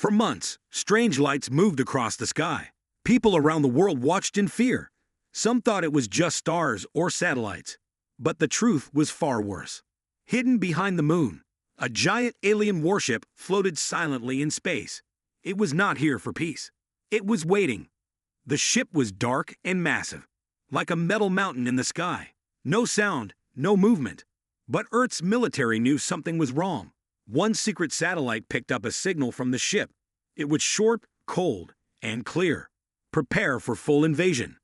For months, strange lights moved across the sky. People around the world watched in fear. Some thought it was just stars or satellites. But the truth was far worse. Hidden behind the moon, a giant alien warship floated silently in space. It was not here for peace. It was waiting. The ship was dark and massive, like a metal mountain in the sky. No sound, no movement. But Earth's military knew something was wrong. One secret satellite picked up a signal from the ship. It was short, cold, and clear. Prepare for full invasion.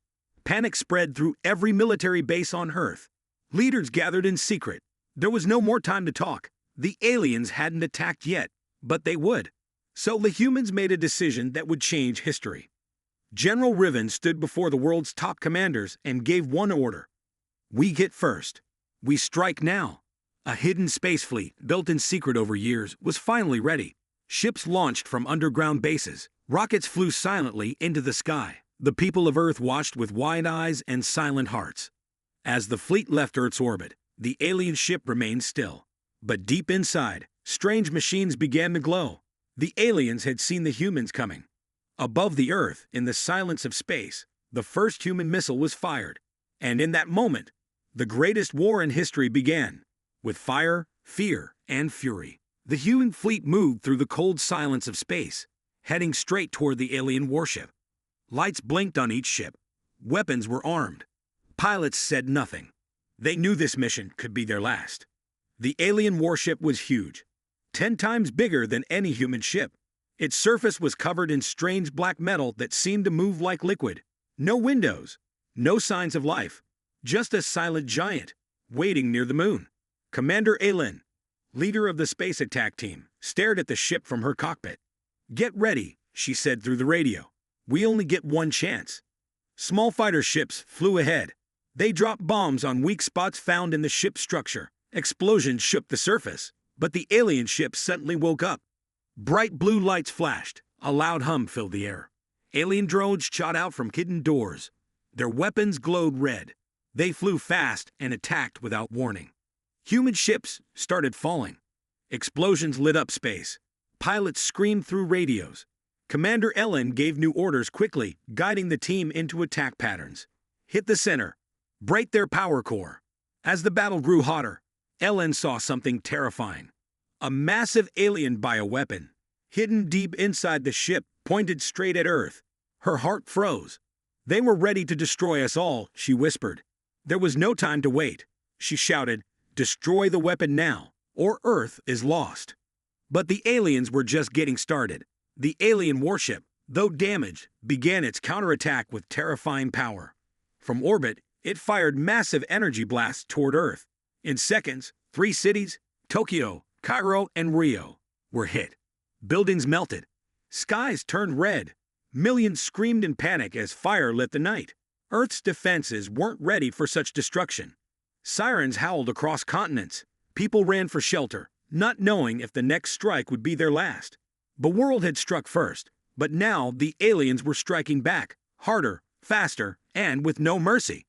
Panic spread through every military base on Earth. Leaders gathered in secret. There was no more time to talk. The aliens hadn't attacked yet, but they would. So the humans made a decision that would change history. General Riven stood before the world's top commanders and gave one order. We hit first. We strike now. A hidden space fleet, built in secret over years, was finally ready. Ships launched from underground bases. Rockets flew silently into the sky. The people of Earth watched with wide eyes and silent hearts. As the fleet left Earth's orbit, the alien ship remained still. But deep inside, strange machines began to glow. The aliens had seen the humans coming. Above the Earth, in the silence of space, the first human missile was fired. And in that moment, the greatest war in history began. With fire, fear, and fury, the human fleet moved through the cold silence of space, heading straight toward the alien warship. Lights blinked on each ship. Weapons were armed. Pilots said nothing. They knew this mission could be their last. The alien warship was huge, 10 times bigger than any human ship. Its surface was covered in strange black metal that seemed to move like liquid. No windows, no signs of life, just a silent giant, waiting near the moon. Commander Aylin, leader of the space attack team, stared at the ship from her cockpit. "Get ready," she said through the radio. "We only get one chance." Small fighter ships flew ahead. They dropped bombs on weak spots found in the ship's structure. Explosions shook the surface, but the alien ship suddenly woke up. Bright blue lights flashed. A loud hum filled the air. Alien drones shot out from hidden doors. Their weapons glowed red. They flew fast and attacked without warning. Human ships started falling. Explosions lit up space. Pilots screamed through radios. Commander Ellen gave new orders quickly, guiding the team into attack patterns. Hit the center. Break their power core. As the battle grew hotter, Ellen saw something terrifying. A massive alien bioweapon, hidden deep inside the ship, pointed straight at Earth. Her heart froze. "They were ready to destroy us all," she whispered. There was no time to wait. She shouted, "Destroy the weapon now, or Earth is lost." But the aliens were just getting started. The alien warship, though damaged, began its counterattack with terrifying power. From orbit, it fired massive energy blasts toward Earth. In seconds, 3 cities, Tokyo, Cairo, and Rio, were hit. Buildings melted. Skies turned red. Millions screamed in panic as fire lit the night. Earth's defenses weren't ready for such destruction. Sirens howled across continents. People ran for shelter, not knowing if the next strike would be their last. The world had struck first, but now the aliens were striking back, harder, faster, and with no mercy.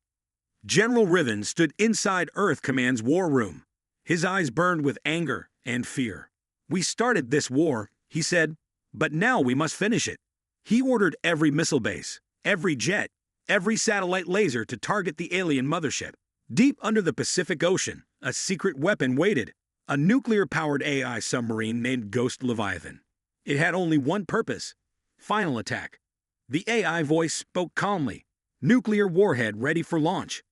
General Riven stood inside Earth Command's war room. His eyes burned with anger and fear. "We started this war," he said, "but now we must finish it." He ordered every missile base, every jet, every satellite laser to target the alien mothership. Deep under the Pacific Ocean, a secret weapon waited, a nuclear-powered AI submarine named Ghost Leviathan. It had only one purpose: final attack. The AI voice spoke calmly, nuclear warhead ready for launch.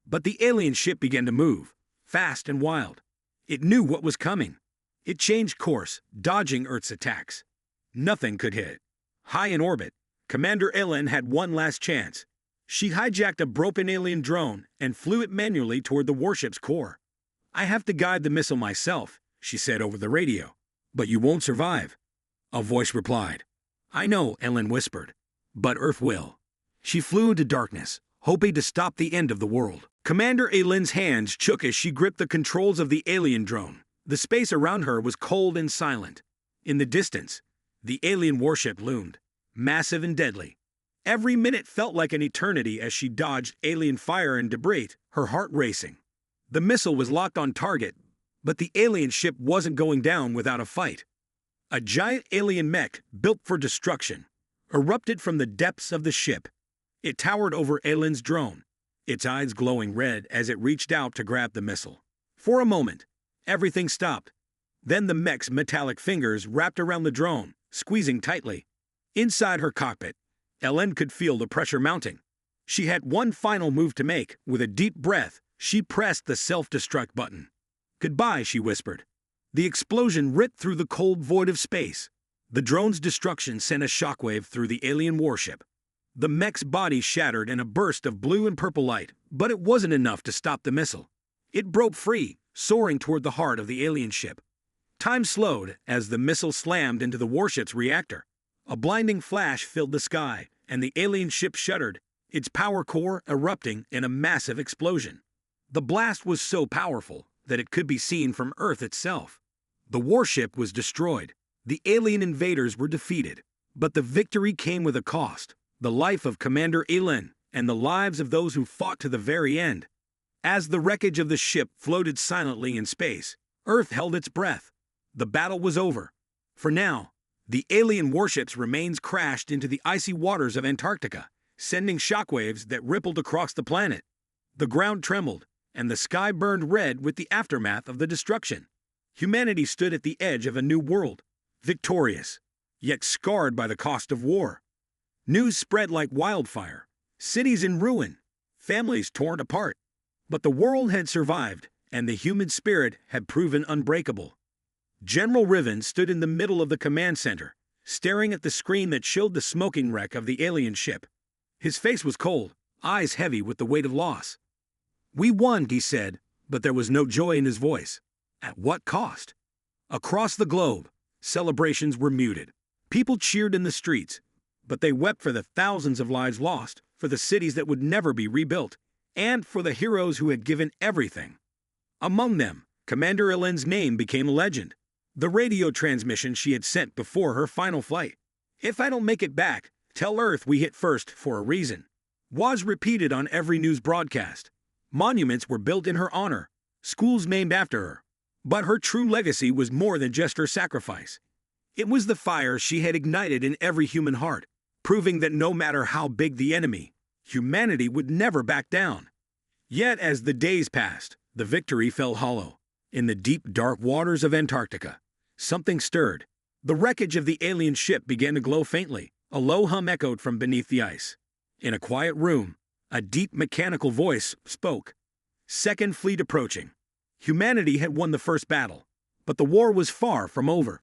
But the alien ship began to move, fast and wild. It knew what was coming. It changed course, dodging Earth's attacks. Nothing could hit it. High in orbit, Commander Ellen had one last chance. She hijacked a broken alien drone and flew it manually toward the warship's core. "I have to guide the missile myself," she said over the radio. "But you won't survive," a voice replied. "I know," Ellen whispered, "but Earth will." She flew into darkness, hoping to stop the end of the world. Commander Aylin's hands shook as she gripped the controls of the alien drone. The space around her was cold and silent. In the distance, the alien warship loomed, massive and deadly. Every minute felt like an eternity as she dodged alien fire and debris, her heart racing. The missile was locked on target, but the alien ship wasn't going down without a fight. A giant alien mech, built for destruction, erupted from the depths of the ship. It towered over Elen's drone, its eyes glowing red as it reached out to grab the missile. For a moment, everything stopped. Then the mech's metallic fingers wrapped around the drone, squeezing tightly. Inside her cockpit, Elen could feel the pressure mounting. She had one final move to make. With a deep breath, she pressed the self-destruct button. "Goodbye," she whispered. The explosion ripped through the cold void of space. The drone's destruction sent a shockwave through the alien warship. The mech's body shattered in a burst of blue and purple light, but it wasn't enough to stop the missile. It broke free, soaring toward the heart of the alien ship. Time slowed as the missile slammed into the warship's reactor. A blinding flash filled the sky, and the alien ship shuddered, its power core erupting in a massive explosion. The blast was so powerful that it could be seen from Earth itself. The warship was destroyed. The alien invaders were defeated. But the victory came with a cost: the life of Commander Elen and the lives of those who fought to the very end. As the wreckage of the ship floated silently in space, Earth held its breath. The battle was over. For now, the alien warship's remains crashed into the icy waters of Antarctica, sending shockwaves that rippled across the planet. The ground trembled, and the sky burned red with the aftermath of the destruction. Humanity stood at the edge of a new world, victorious, yet scarred by the cost of war. News spread like wildfire, cities in ruin, families torn apart. But the world had survived, and the human spirit had proven unbreakable. General Riven stood in the middle of the command center, staring at the screen that showed the smoking wreck of the alien ship. His face was cold, eyes heavy with the weight of loss. "We won," he said, but there was no joy in his voice. At what cost? Across the globe, celebrations were muted. People cheered in the streets, but they wept for the thousands of lives lost, for the cities that would never be rebuilt, and for the heroes who had given everything. Among them, Commander Elen's name became a legend. The radio transmission she had sent before her final flight: "If I don't make it back, tell Earth we hit first for a reason," was repeated on every news broadcast. Monuments were built in her honor, schools named after her. But her true legacy was more than just her sacrifice. It was the fire she had ignited in every human heart, proving that no matter how big the enemy, humanity would never back down. Yet as the days passed, the victory fell hollow. In the deep, dark waters of Antarctica, something stirred. The wreckage of the alien ship began to glow faintly. A low hum echoed from beneath the ice. In a quiet room, a deep mechanical voice spoke. "Second fleet approaching." Humanity had won the first battle, but the war was far from over.